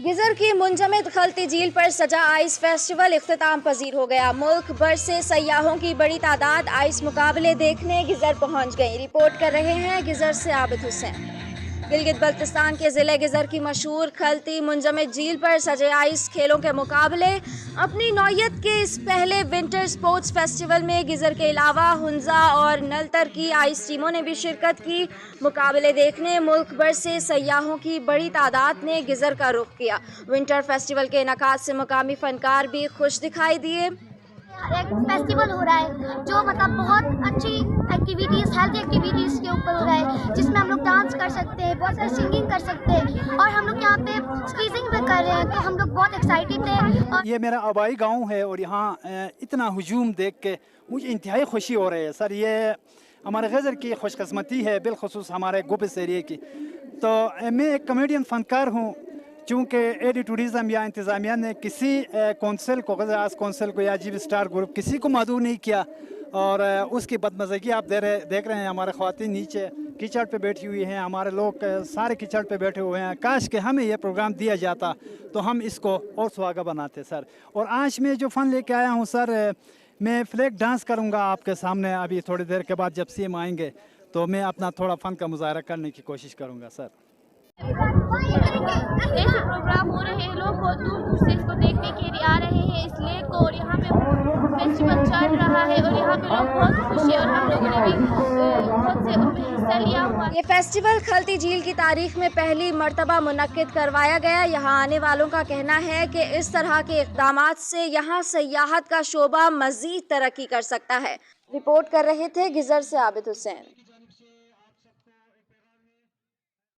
Geyser की मुंजमद खलती झील पर सजा आइस फेस्टिवल इख्तिताम पजीर हो गया। मुल्क भर से सयाहों की बड़ी तादाद आइस मुकाबले देखने गिजर पहुंच गई। रिपोर्ट कर रहे हैं गिजर से आबिद हुसैन। गिलगित बल्तिस्तान के ज़िले गिजर की मशहूर खलती मुंजमद झील पर सजे आइस खेलों के मुकाबले अपनी नौयत के इस पहले विंटर स्पोर्ट्स फेस्टिवल में गिजर के अलावा हुंजा और नलतर की आइस टीमों ने भी शिरकत की। मुकाबले देखने मुल्क भर से सयाहों की बड़ी तादाद ने गिजर का रुख किया। विंटर फेस्टिवल के इनकाद से मुकामी फनकार भी खुश दिखाई दिए। एक फेस्टिवल हो रहा है जो मतलब बहुत अच्छी एक्टिविटीज़, हेल्थ एक्टिविटीज़ के ऊपर हो रहा है, जिसमें हम लोग डांस कर सकते हैं, बहुत सारी सिंगिंग कर सकते हैं और हम लोग यहाँ पे स्कीजिंग भी कर रहे हैं, तो हम लोग बहुत एक्साइटेड थे। और ये मेरा आबाई गांव है और यहाँ इतना हुजूम देख के मुझे इंतहाई खुशी हो रही है सर। ये हमारे गज़र की खुशकिस्मती है, बिलखुसूस हमारे गुब्स एरिए की। तो मैं एक कॉमेडियन फ़नकार हूँ। चूँकि एडी टूरिज़म या इंतज़ामिया ने किसी कौंसिल को, गज़र कौंसिल को या जी स्टार ग्रुप किसी को मदऊ नहीं किया और उसकी बदमज़गी आप देख रहे हैं। हमारे ख़वातीन नीचे कीचड़ पे बैठी हुई हैं, हमारे लोग सारे कीचड़ पे बैठे हुए हैं। काश कि हमें यह प्रोग्राम दिया जाता तो हम इसको और सुहागा बनाते सर। और आज मैं जो फ़न लेके आया हूँ सर, मैं फ्लैग डांस करूँगा आपके सामने। अभी थोड़ी देर के बाद जब सीएम आएंगे तो मैं अपना थोड़ा फ़न का मुजाहरा करने की कोशिश करूँगा सर। ऐसे प्रोग्राम हो रहे हैं, लोग बहुत दूर दूर से इसको देखने के लिए आ रहे हैं इस लेक को, और यहाँ पे फेस्टिवल चल रहा है और यहाँ पे लोग बहुत खुश हैं और हम लोगों ने भी बहुत से उनमें हिस्सा लिया हुआ। ये फेस्टिवल खलती झील की तारीख में पहली मर्तबा मुनक्किद करवाया गया। यहाँ आने वालों का कहना है कि इस तरह के इक़दामात से यहाँ सयाहत का शोबा मज़ीद तरक्की कर सकता है। रिपोर्ट कर रहे थे गिजर से आबिद हुसैन।